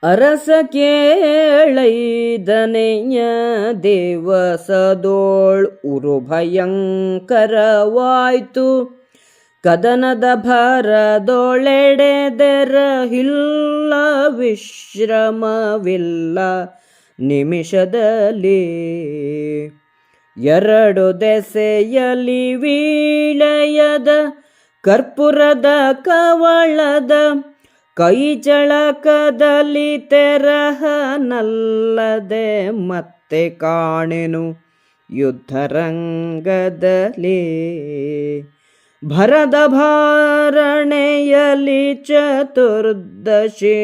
ಅರಸ ಕೇಳೈದನೆಯ ದೇವಸದೋಳ್ ಉರು ಭಯಂಕರವಾಯ್ತು. ಕದನದ ಭರದೊಳೆಡೆದೆರಹಿಲ್ಲ ವಿಶ್ರಮವಿಲ್ಲ ನಿಮಿಷದಲ್ಲಿ. ಎರಡು ದೆಸೆಯಲಿ ವೀಳೆಯದ ಕರ್ಪೂರದ ಕವಳದ ಕೈ ಚಳಕದಲ್ಲಿ ತೆರಹನಲ್ಲದೆ ಮತ್ತೆ ಕಾಣೆನು ಯುದ್ಧರಂಗದಲ್ಲಿ. ಭರದ ಭಾರಣೆಯಲಿ ಚತುರ್ದಶಿ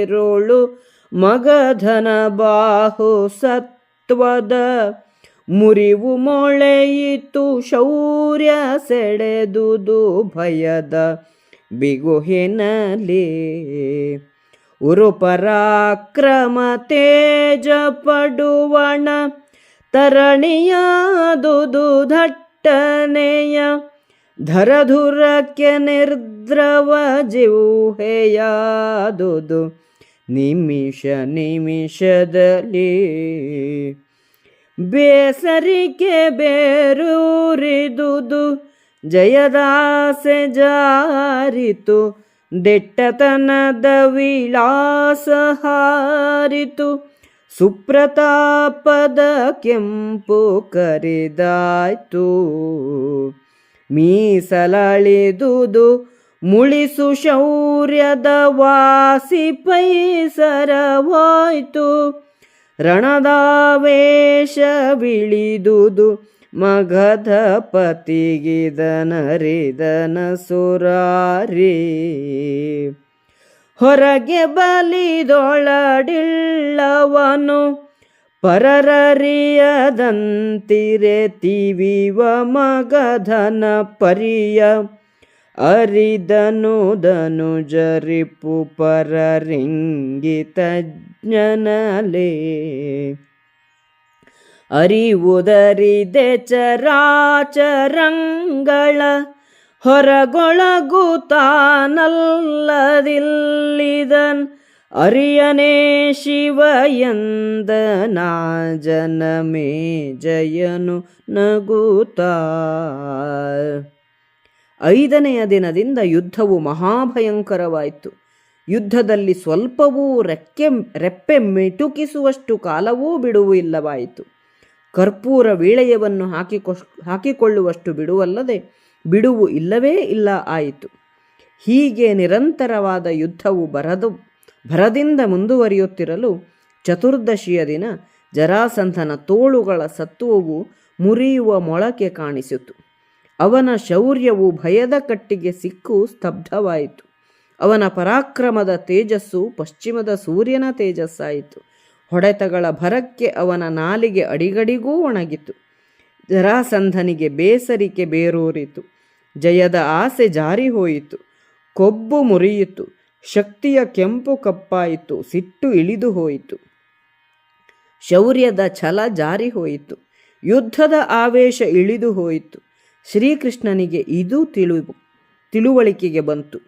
ಇರುಳು ಮಗಧನ ಬಾಹು ಸತ್ವದ ಮುರಿವು ಮೊಳೆಯಿತು ಶೌರ್ಯ ಸೆಳೆದುದು ಭಯದ ಬಿಗುಹಿನಲಿ. ಉರು ಪರಾಕ್ರಮ ತೇಜ ಪಡುವಣ ತರಣಿಯಾದುದು ದಟ್ಟನೆಯ ಧರಧುರಕ್ಕೆ ನಿರ್ದ್ರವ ಜಿಹ್ವೆಯಾದುದು ನಿಮಿಷ ನಿಮಿಷದಲ್ಲಿ. ಬೇಸರಿಕೆ ಬೇರೂರಿದುದು ಜಯದಾಸೆ ಜಾರಿತು. ದಿಟ್ಟತನದ ವಿಳಾಸ ಹಾರಿತು. ಸುಪ್ರತಾಪದ ಕೆಂಪು ಕರಿದಾಯ್ತು. ಮೀಸಲಳಿದುದು ಮುಳಿಸು ಶೌರ್ಯದ ವಾಸಿ ಪೈಸರವಾಯ್ತು. ರಣದಾವೇಶವಿಳಿದುದು ಮಗಧಪತಿಗಿದನರಿದನ ಸುರಾರಿ. ಹೊರಗೆ ಬಲಿದೊಳಡಿಲ್ಲವನು ಪರರರಿಯದಂತಿರೆ ತಿವಿವ ಮಗಧನ ಪರಿಯ. ಅರಿದನು ಧನುಜರಿಪು ಪರರಿಂಗಿತಜ್ಞನಲೇ. ಅರಿವುದರಿದೆ ಚರಾಚರಂಗಳ ಹೊರಗೊಳಗುತ್ತಾನಲ್ಲದಿಲ್ಲಿದನ್. ಅರಿಯನೇ ಶಿವ ಎಂದನ ಜನಮೇ ಜಯನು ನಗುತ್ತಾ. 5ನೆಯ ದಿನದಿಂದ ಯುದ್ಧವು ಮಹಾಭಯಂಕರವಾಯಿತು. ಯುದ್ಧದಲ್ಲಿ ಸ್ವಲ್ಪವೂ ರೆಪ್ಪೆ ಮಿಟುಕಿಸುವಷ್ಟು ಕಾಲವೂ ಬಿಡುವು ಇಲ್ಲವಾಯಿತು. ಕರ್ಪೂರ ವೀಳೆಯವನ್ನು ಹಾಕಿಕೊಳ್ಳುವಷ್ಟು ಬಿಡುವಲ್ಲದೆ ಬಿಡುವು ಇಲ್ಲವೇ ಇಲ್ಲ ಆಯಿತು. ಹೀಗೆ ನಿರಂತರವಾದ ಯುದ್ಧವು ಭರದಿಂದ ಮುಂದುವರಿಯುತ್ತಿರಲು ಚತುರ್ದಶಿಯ ದಿನ ಜರಾಸಂಧನ ತೋಳುಗಳ ಸತ್ವವು ಮುರಿಯುವ ಮೊಳಕೆ ಕಾಣಿಸಿತು. ಅವನ ಶೌರ್ಯವು ಭಯದ ಕಟ್ಟಿಗೆ ಸಿಕ್ಕು ಸ್ತಬ್ಧವಾಯಿತು. ಅವನ ಪರಾಕ್ರಮದ ತೇಜಸ್ಸು ಪಶ್ಚಿಮದ ಸೂರ್ಯನ ತೇಜಸ್ಸಾಯಿತು. ಹೊಡೆತಗಳ ಭರಕ್ಕೆ ಅವನ ನಾಲಿಗೆ ಅಡಿಗಡಿಗೂ ಒಣಗಿತು. ಜರಾಸಂಧನಿಗೆ ಬೇಸರಿಕೆ ಬೇರೂರಿತು. ಜಯದ ಆಸೆ ಜಾರಿ ಹೋಯಿತು. ಕೊಬ್ಬು ಮುರಿಯಿತು. ಶಕ್ತಿಯ ಕೆಂಪು ಕಪ್ಪಾಯಿತು. ಸಿಟ್ಟು ಇಳಿದು ಹೋಯಿತು. ಶೌರ್ಯದ ಛಲ ಜಾರಿ ಹೋಯಿತು. ಯುದ್ಧದ ಆವೇಶ ಇಳಿದು ಹೋಯಿತು. ಶ್ರೀಕೃಷ್ಣನಿಗೆ ಇದು ತಿಳುವಳಿಕೆಗೆ ಬಂತು.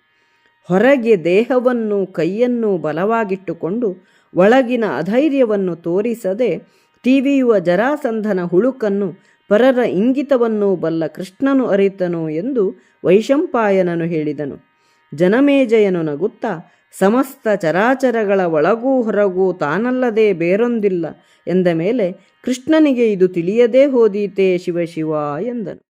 ಹೊರಗೆ ದೇಹವನ್ನು ಕೈಯನ್ನು ಬಲವಾಗಿಟ್ಟುಕೊಂಡು ಒಳಗಿನ ಅಧೈರ್ಯವನ್ನು ತೋರಿಸದೆ ತಿವಿಯುವ ಜರಾಸಂಧನ ಹುಳುಕನ್ನು ಪರರ ಇಂಗಿತವನ್ನು ಬಲ್ಲ ಕೃಷ್ಣನು ಅರಿತನು ಎಂದು ವೈಶಂಪಾಯನನು ಹೇಳಿದನು. ಜನಮೇಜಯನು ನಗುತ್ತಾ, ಸಮಸ್ತ ಚರಾಚರಗಳ ಒಳಗೂ ಹೊರಗೂ ತಾನಲ್ಲದೆ ಬೇರೊಂದಿಲ್ಲ ಎಂದ ಮೇಲೆ ಕೃಷ್ಣನಿಗೆ ಇದು ತಿಳಿಯದೇ ಹೋದೀತೆ ಶಿವ ಶಿವ ಎಂದನು.